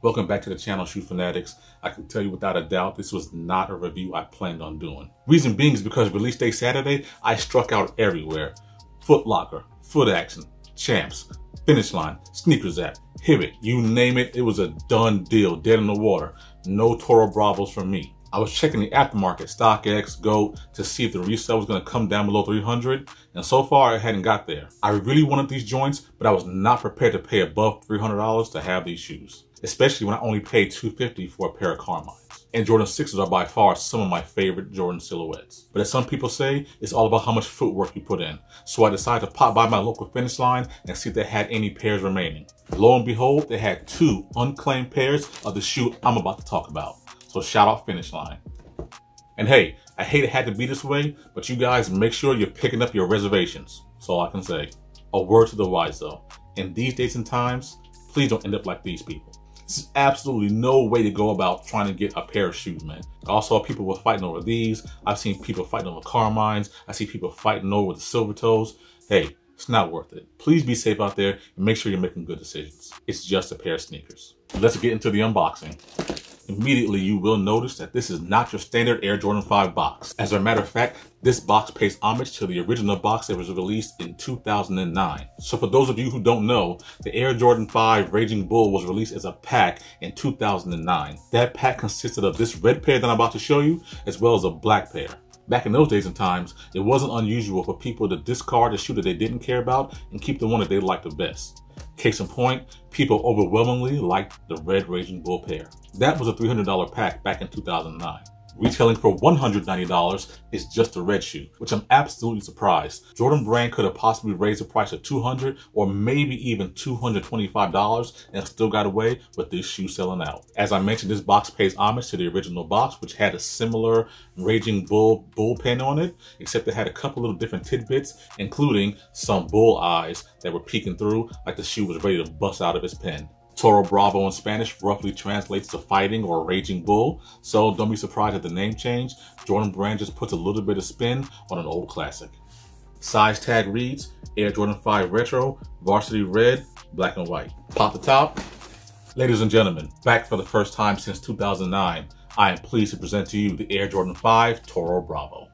Welcome back to the channel, Shoe Fanatics. I can tell you without a doubt, this was not a review I planned on doing. Reason being is because release day Saturday, I struck out everywhere. Foot Locker, Foot Action, Champs, Finish Line, Sneakers App, Hibbett, you name it, it was a done deal, dead in the water. No Toro Bravos from me. I was checking the aftermarket, StockX, GOAT, to see if the resale was going to come down below 300, and so far it hadn't got there. I really wanted these joints, but I was not prepared to pay above $300 to have these shoes, especially when I only paid $250 for a pair of Carmines. And Jordan 6s are by far some of my favorite Jordan silhouettes. But as some people say, it's all about how much footwork you put in. So I decided to pop by my local Finish Line and see if they had any pairs remaining. Lo and behold, they had 2 unclaimed pairs of the shoe I'm about to talk about. So shout out Finish Line. And hey, I hate it had to be this way, but you guys make sure you're picking up your reservations. That's all I can say. A word to the wise though. In these days and times, please don't end up like these people. This is absolutely no way to go about trying to get a pair of shoes, man. I saw people were fighting over these. I've seen people fighting over Carmines. I see people fighting over the silver toes. Hey, it's not worth it. Please be safe out there and make sure you're making good decisions. It's just a pair of sneakers. Let's get into the unboxing. Immediately, you will notice that this is not your standard Air Jordan 5 box. As a matter of fact, this box pays homage to the original box that was released in 2009. So for those of you who don't know, the Air Jordan 5 Raging Bull was released as a pack in 2009. That pack consisted of this red pair that I'm about to show you, as well as a black pair. Back in those days and times, it wasn't unusual for people to discard a shoe that they didn't care about and keep the one that they liked the best. Case in point, people overwhelmingly liked the red Raging Bull pair. That was a $300 pack back in 2009. Retailing for $190 is just a red shoe, which I'm absolutely surprised. Jordan Brand could have possibly raised the price to $200 or maybe even $225 and still got away with this shoe selling out. As I mentioned, this box pays homage to the original box, which had a similar Raging Bull pen on it, except it had a couple little different tidbits, including some bull eyes that were peeking through like the shoe was ready to bust out of its pen. Toro Bravo in Spanish roughly translates to fighting or raging bull, so don't be surprised at the name change. Jordan Brand just puts a little bit of spin on an old classic. Size tag reads Air Jordan 5 Retro, Varsity Red, Black and White. Pop the top. Ladies and gentlemen, back for the first time since 2009, I am pleased to present to you the Air Jordan 5 Toro Bravo.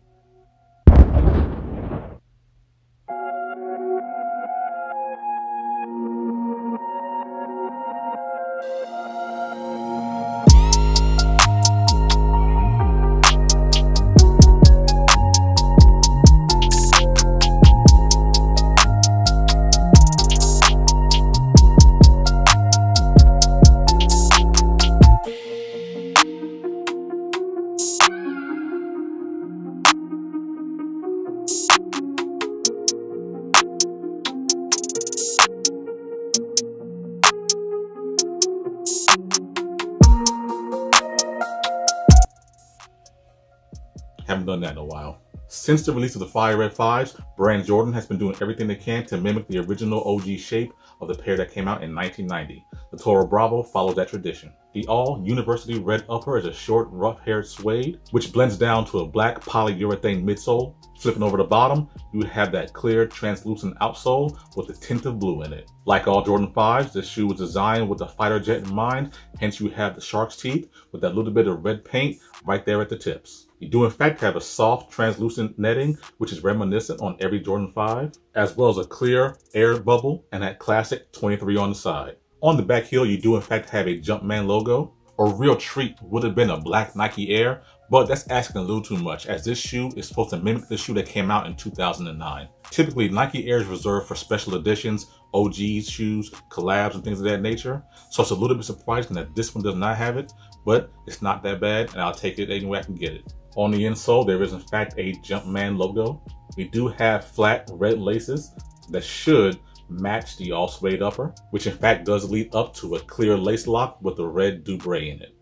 Haven't done that in a while. Since the release of the Fire Red 5s, Brand Jordan has been doing everything they can to mimic the original OG shape of the pair that came out in 1990. The Toro Bravo follows that tradition. The all-university red upper is a short, rough-haired suede, which blends down to a black polyurethane midsole. Flipping over the bottom, you have that clear, translucent outsole with a tint of blue in it. Like all Jordan 5s, this shoe was designed with the fighter jet in mind, hence you have the shark's teeth with that little bit of red paint right there at the tips. You do in fact have a soft, translucent netting, which is reminiscent on every Jordan 5, as well as a clear air bubble and that classic 23 on the side. On the back heel, you do in fact have a Jumpman logo. A real treat would have been a black Nike Air, but that's asking a little too much, as this shoe is supposed to mimic the shoe that came out in 2009. Typically, Nike Air is reserved for special editions, OGs shoes, collabs, and things of that nature. So it's a little bit surprising that this one does not have it, but it's not that bad, and I'll take it any way I can get it. On the insole, there is in fact a Jumpman logo. We do have flat red laces that should match the all suede upper, which in fact does lead up to a clear lace lock with a red Dubré in it.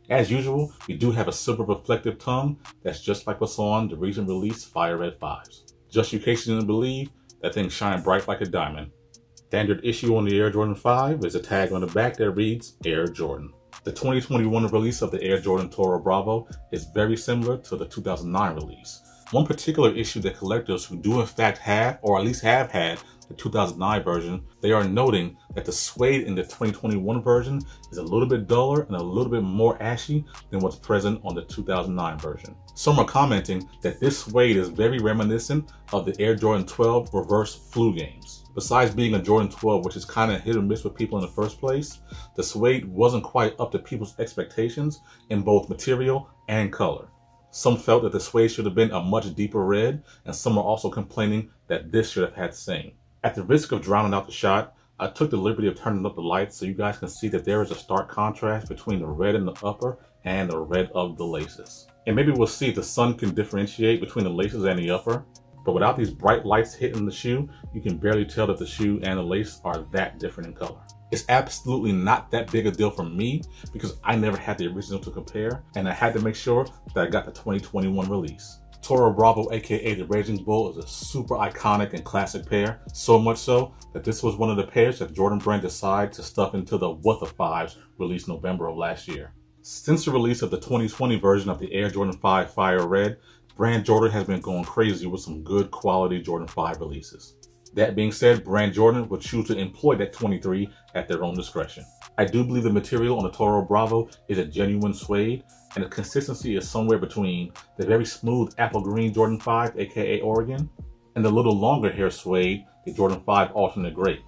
As usual, we do have a silver reflective tongue that's just like what's on the recent release Fire Red 5s. Just in case you didn't believe, that thing shine bright like a diamond. Standard issue on the Air Jordan 5 is a tag on the back that reads Air Jordan. The 2021 release of the Air Jordan Toro Bravo is very similar to the 2009 release. One particular issue that collectors who do in fact have, or at least have had, the 2009 version, they are noting that the suede in the 2021 version is a little bit duller and a little bit more ashy than what's present on the 2009 version. Some are commenting that this suede is very reminiscent of the Air Jordan 12 reverse flu games. Besides being a Jordan 12, which is kind of hit or miss with people in the first place, the suede wasn't quite up to people's expectations in both material and color. Some felt that the suede should have been a much deeper red, and some are also complaining that this should have had the same. At the risk of drowning out the shot, I took the liberty of turning up the lights so you guys can see that there is a stark contrast between the red in the upper and the red of the laces. And maybe we'll see if the sun can differentiate between the laces and the upper. But without these bright lights hitting the shoe, you can barely tell that the shoe and the lace are that different in color. It's absolutely not that big a deal for me because I never had the original to compare, and I had to make sure that I got the 2021 release. TORO Bravo, aka the Raging Bull, is a super iconic and classic pair, so much so that this was one of the pairs that Jordan Brand decided to stuff into the What the Fives released November of last year. Since the release of the 2020 version of the Air Jordan 5 Fire Red, Brand Jordan has been going crazy with some good quality Jordan 5 releases. That being said, Brand Jordan will choose to employ that 23 at their own discretion. I do believe the material on the TORO Bravo is a genuine suede, and the consistency is somewhere between the very smooth apple green Jordan 5, aka Oregon, and the little longer hair suede, the Jordan 5 Alternate Grape.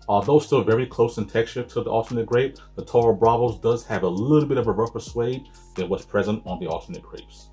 Although still very close in texture to the Alternate Grape, the TORO Bravos does have a little bit of a rougher suede than what's present on the Alternate Grapes.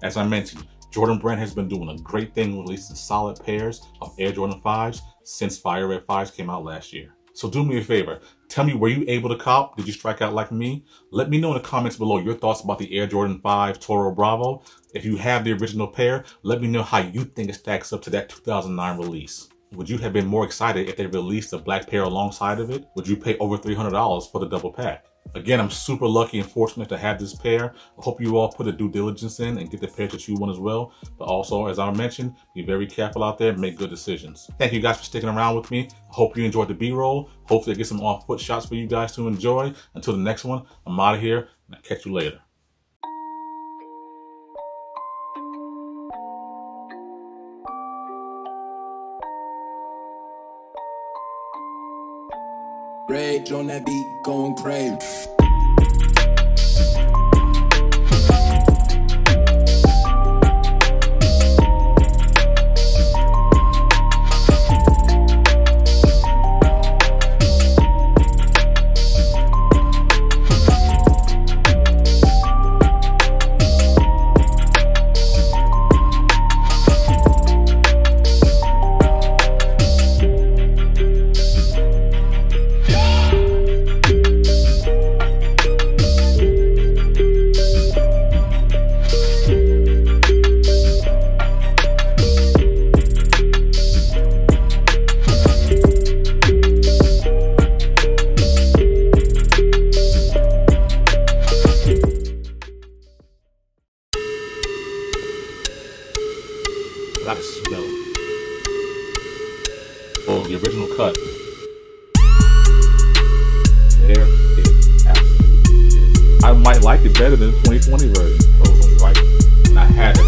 As I mentioned, Jordan Brand has been doing a great thing releasing solid pairs of Air Jordan 5s since Fire Red 5s came out last year. So do me a favor, tell me, were you able to cop? Did you strike out like me? Let me know in the comments below your thoughts about the Air Jordan 5 TORO Bravo. If you have the original pair, let me know how you think it stacks up to that 2009 release. Would you have been more excited if they released a black pair alongside of it? Would you pay over $300 for the double pack? Again, I'm super lucky and fortunate to have this pair. I hope you all put the due diligence in and get the pair that you want as well. But also, as I mentioned, be very careful out there and make good decisions. Thank you guys for sticking around with me. I hope you enjoyed the B-roll. Hopefully I get some on-foot shots for you guys to enjoy. Until the next one, I'm out of here and I'll catch you later. Rage on that beat, going crazy. I can smell it. Oh, the original cut. There it absolutely is. I might like it better than the 2020 version. And I had to